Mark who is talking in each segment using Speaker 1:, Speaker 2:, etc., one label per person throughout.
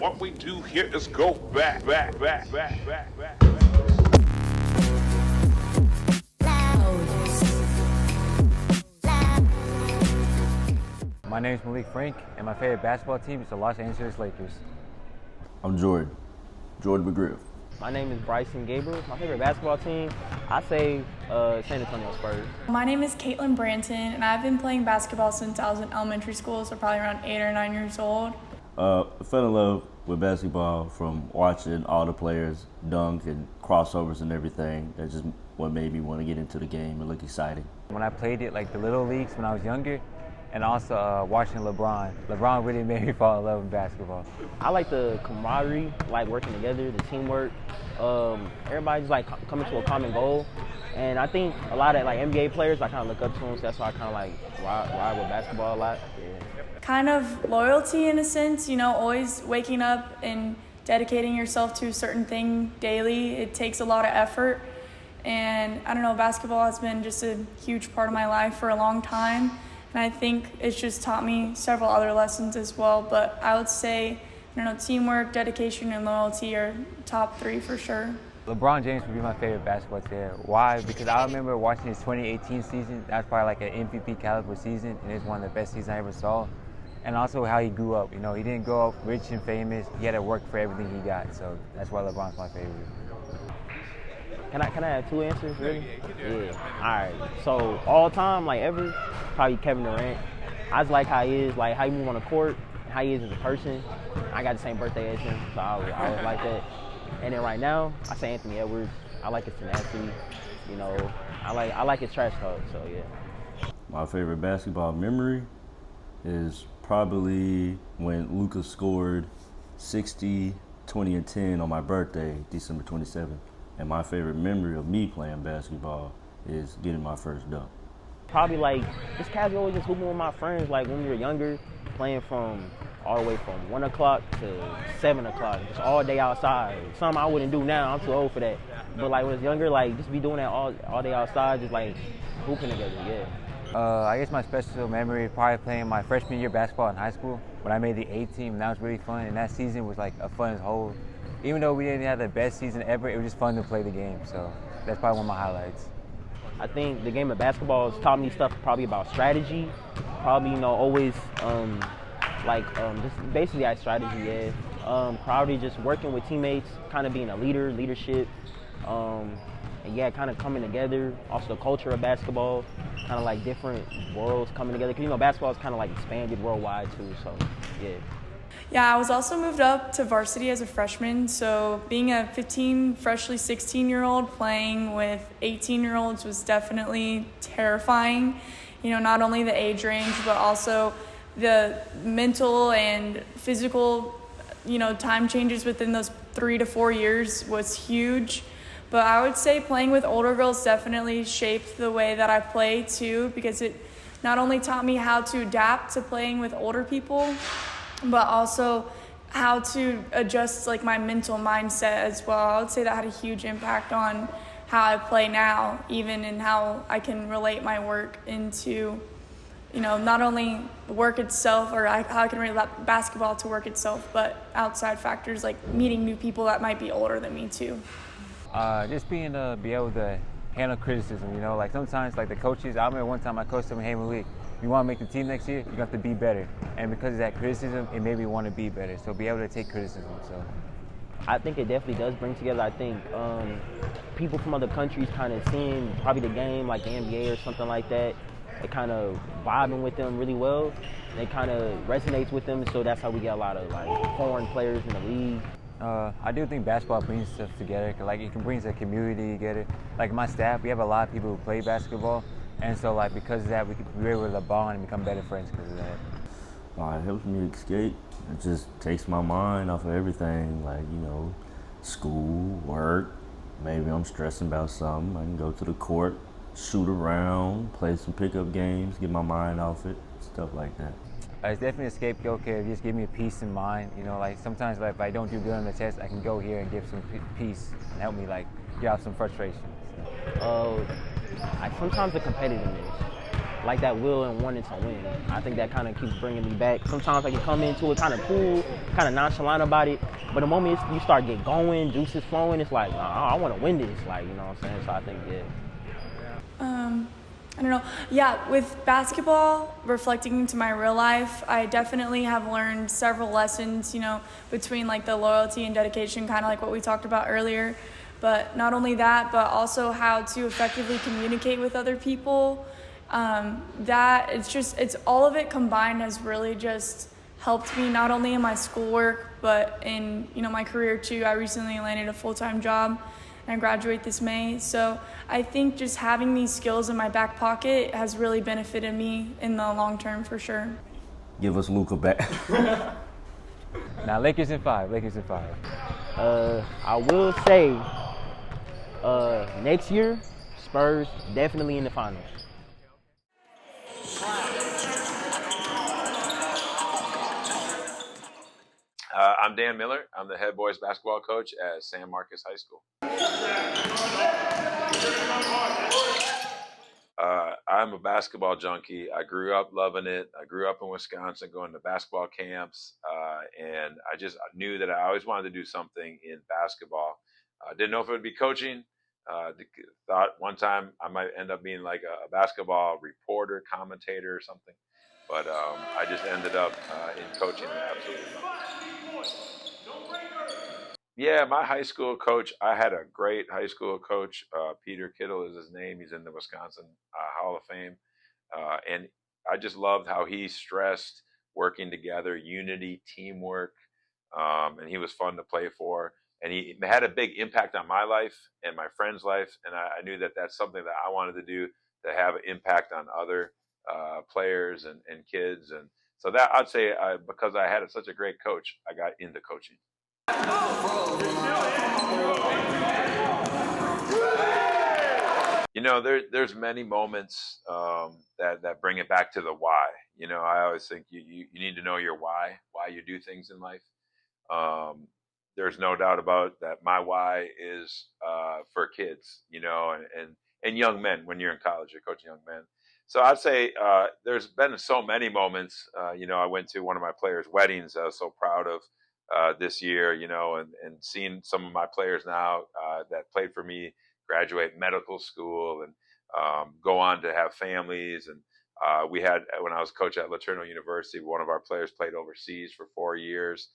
Speaker 1: What we do here is go back.
Speaker 2: My name is Malik Frank, and my favorite basketball team is the Los Angeles Lakers.
Speaker 3: I'm Jordan McGriff.
Speaker 4: My name is Bryson Gabriel. My favorite basketball team, I say San Antonio Spurs.
Speaker 5: My name is Caitlin Branton, and I've been playing basketball since I was in elementary school, so probably around 8 or 9 years old.
Speaker 3: I fell in love with basketball from watching all the players dunk and crossovers and everything. That's just what made me want to get into the game and look exciting.
Speaker 2: When I played it, like the little leagues when I was younger, and also watching LeBron. LeBron really made me fall in love with basketball.
Speaker 4: I like the camaraderie, like working together, the teamwork. Everybody's like coming to a common goal. And I think a lot of like NBA players, I kind of look up to them, so that's why I kind of like ride with basketball a lot. Yeah.
Speaker 5: Kind of loyalty in a sense, you know, always waking up and dedicating yourself to a certain thing daily. It takes a lot of effort. And I don't know, basketball has been just a huge part of my life for a long time. And I think it's just taught me several other lessons as well. But I would say, teamwork, dedication, and loyalty are top 3 for sure.
Speaker 2: LeBron James would be my favorite basketball player. Why? Because I remember watching his 2018 season. That's probably like an MVP caliber season, and it's one of the best seasons I ever saw. And also how he grew up. You know, he didn't grow up rich and famous. He had to work for everything he got. So that's why LeBron's my favorite.
Speaker 4: Can I have 2 answers, really? Yeah. All right. So all time, like ever, probably Kevin Durant. I just like how he is, like how he move on the court, how he is as a person. I got the same birthday as him, so I always like that. And then right now, I say Anthony Edwards. I like his tenacity. You know, I like his trash talk. So yeah.
Speaker 3: My favorite basketball memory is probably when Luca scored 60, 20, and 10 on my birthday, December 27th. And my favorite memory of me playing basketball is getting my first dunk.
Speaker 4: Probably like just casual, just hooping with my friends. Like when we were younger, playing from all the way from 1 o'clock to 7 o'clock, just all day outside. Something I wouldn't do now. I'm too old for that. But like when I was younger, like just be doing that all day outside, just like hooping together. Yeah.
Speaker 2: I guess my special memory is probably playing my freshman year basketball in high school when I made the A team, and that was really fun. And that season was like a fun as whole. Even though we didn't have the best season ever, it was just fun to play the game. So that's probably one of my highlights.
Speaker 4: I think the game of basketball has taught me stuff probably about strategy. Probably, always just basically that strategy, yeah. Probably just working with teammates, kind of being a leadership. And yeah, kind of coming together. Also the culture of basketball, kind of like different worlds coming together. Because, basketball is kind of like expanded worldwide too, so yeah.
Speaker 5: Yeah, I was also moved up to varsity as a freshman, so being a freshly 16-year-old playing with 18-year-olds was definitely terrifying. Not only the age range, but also the mental and physical, time changes within those 3 to 4 years was huge. But I would say playing with older girls definitely shaped the way that I play too, because it not only taught me how to adapt to playing with older people, but also how to adjust like my mental mindset as well. I would say that had a huge impact on how I play now, even in how I can relate my work into, not only work itself or how I can relate basketball to work itself, but outside factors like meeting new people that might be older than me too.
Speaker 2: Just be able to handle criticism, like sometimes like the coaches, I remember one time my coach told me, hey Malik, you want to make the team next year, you have to be better. And because of that criticism, it made me want to be better. So be able to take criticism. So
Speaker 4: I think it definitely does bring together. I think people from other countries kind of seeing probably the game like the NBA or something like that, it kind of vibing with them really well. And it kind of resonates with them. So that's how we get a lot of like foreign players in the league.
Speaker 2: I do think basketball brings stuff together. Like it can bring the community together. Like my staff, we have a lot of people who play basketball. And so, like, because of that, we're able to bond and become better friends because of that.
Speaker 3: It helps me escape. It just takes my mind off of everything, like, school, work. Maybe I'm stressing about something. I can go to the court, shoot around, play some pickup games, get my mind off it, stuff like that.
Speaker 2: It's definitely a scapegoat, okay? It just give me a peace in mind. Like, sometimes like, if I don't do good on the test, I can go here and give some peace and help me, like, get off some frustration.
Speaker 4: Sometimes the competitiveness. like that will and wanting to win. I think that kind of keeps bringing me back. Sometimes I can come into it kind of cool, kind of nonchalant about it, but the moment you start get going, juices flowing, it's like, nah, I want to win this, like, you know what I'm saying? So I think, yeah.
Speaker 5: I don't know. Yeah, with basketball, reflecting into my real life, I definitely have learned several lessons, you know, between like the loyalty and dedication, kind of like what we talked about earlier. But not only that, but also how to effectively communicate with other people. That it's all of it combined has really just helped me not only in my schoolwork, but in, you know, my career too. I recently landed a full-time job and I graduate this May. So I think just having these skills in my back pocket has really benefited me in the long term for sure.
Speaker 3: Give us Luca back.
Speaker 2: Now Lakers in 5.
Speaker 4: I will say next year, Spurs definitely in the finals.
Speaker 1: I'm Dan Miller. I'm the head boys basketball coach at San Marcos High School. I'm a basketball junkie. I grew up loving it. I grew up in Wisconsin going to basketball camps, and I just knew that I always wanted to do something in basketball. Didn't know if it would be coaching. Thought one time I might end up being like a basketball reporter, commentator or something. But I just ended up in coaching and I absolutely love it. Yeah, my high school coach, I had a great high school coach. Peter Kittle is his name. He's in the Wisconsin Hall of Fame. And I just loved how he stressed working together, unity, teamwork. And he was fun to play for. And he had a big impact on my life and my friend's life. And I knew that that's something that I wanted to do, to have an impact on other players and kids. And so that I'd say because I had such a great coach, I got into coaching. You know, there's many moments that bring it back to the why. You know, I always think you need to know your why you do things in life. There's no doubt about that. My why is for kids, you know, and young men. When you're in college, you're coaching young men. So I'd say there's been so many moments. You know, I went to one of my players' weddings. I was so proud of this year, you know, and seeing some of my players now that played for me graduate medical school and go on to have families. And we had, when I was coach at Laterno University, one of our players played overseas for 4 years.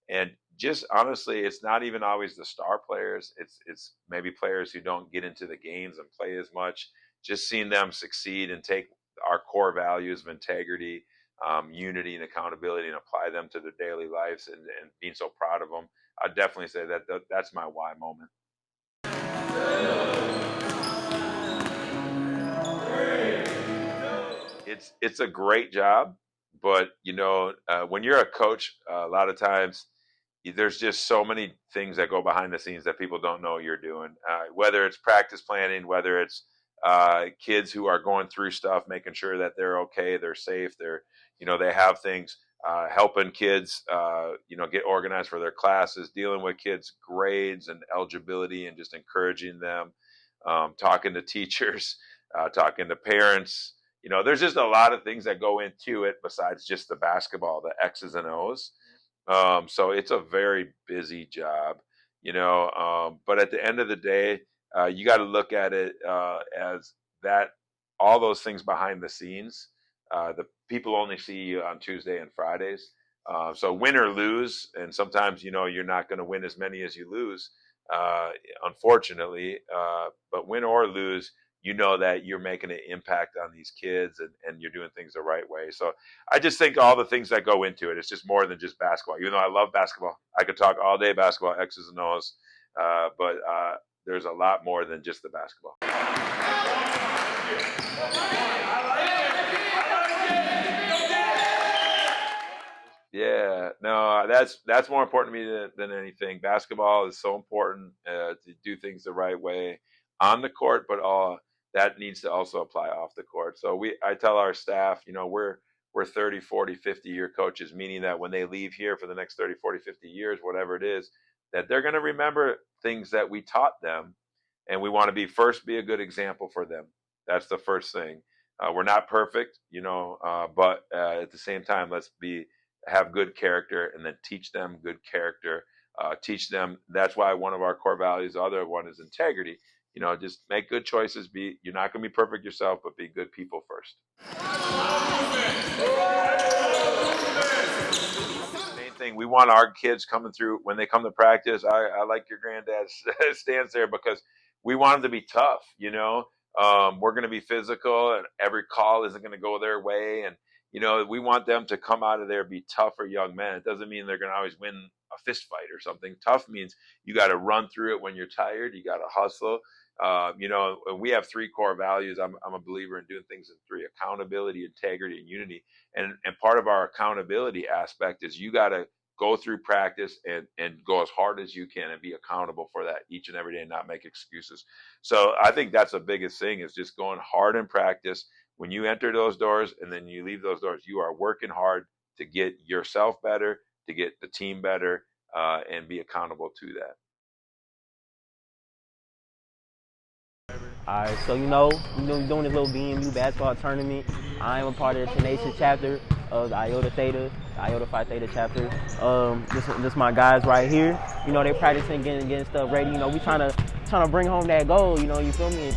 Speaker 1: And just honestly, it's not even always the star players. It's maybe players who don't get into the games and play as much. Just seeing them succeed and take our core values of integrity, unity and accountability and apply them to their daily lives and being so proud of them. I'd definitely say that's my why moment. It's a great job, but you know, when you're a coach, a lot of times there's just so many things that go behind the scenes that people don't know you're doing. Whether it's practice planning, whether it's kids who are going through stuff, making sure that they're okay, they're safe, they have things, helping kids, get organized for their classes, dealing with kids' grades and eligibility, and just encouraging them, talking to teachers, talking to parents. You know, there's just a lot of things that go into it besides just the basketball, the X's and O's. So it's a very busy job, but at the end of the day, you got to look at it as that all those things behind the scenes. The people only see you on Tuesday and Fridays. So win or lose, and sometimes, you're not going to win as many as you lose, unfortunately. But win or lose, that you're making an impact on these kids and you're doing things the right way. So I just think all the things that go into it, it's just more than just basketball. Even though I love basketball, I could talk all day basketball, X's and O's, but there's a lot more than just the basketball. Yeah, no, that's more important to me than anything. Basketball is so important to do things the right way on the court, but that needs to also apply off the court. So I tell our staff, we're 30, 40, 50-year coaches, meaning that when they leave here for the next 30, 40, 50 years, whatever it is, that they're going to remember things that we taught them, and we want to be a good example for them. That's the first thing. We're not perfect, but at the same time, let's have good character, and then teach them good character. Teach them. That's why one of our core values, the other one, is integrity. Just make good choices. You're not going to be perfect yourself, but be good people first. Main thing, we want our kids coming through when they come to practice. I like your granddad's stance there, because we want them to be tough. We're going to be physical, and every call isn't going to go their way. And, we want them to come out of there, be tougher young men. It doesn't mean they're going to always win a fist fight or something. Tough means you got to run through it when you're tired. You got to hustle. We have 3 core values. I'm a believer in doing things in 3: accountability, integrity, and unity. And part of our accountability aspect is you got to go through practice and go as hard as you can and be accountable for that each and every day and not make excuses. So I think that's the biggest thing, is just going hard in practice. When you enter those doors and then you leave those doors, you are working hard to get yourself better, to get the team better, and be accountable to that.
Speaker 4: All right, so you're doing this little BMU basketball tournament. I am a part of the Tenacious chapter of the Iota Phi Theta chapter. This my guys right here. They practicing, getting stuff ready. We trying to bring home that goal. You feel me?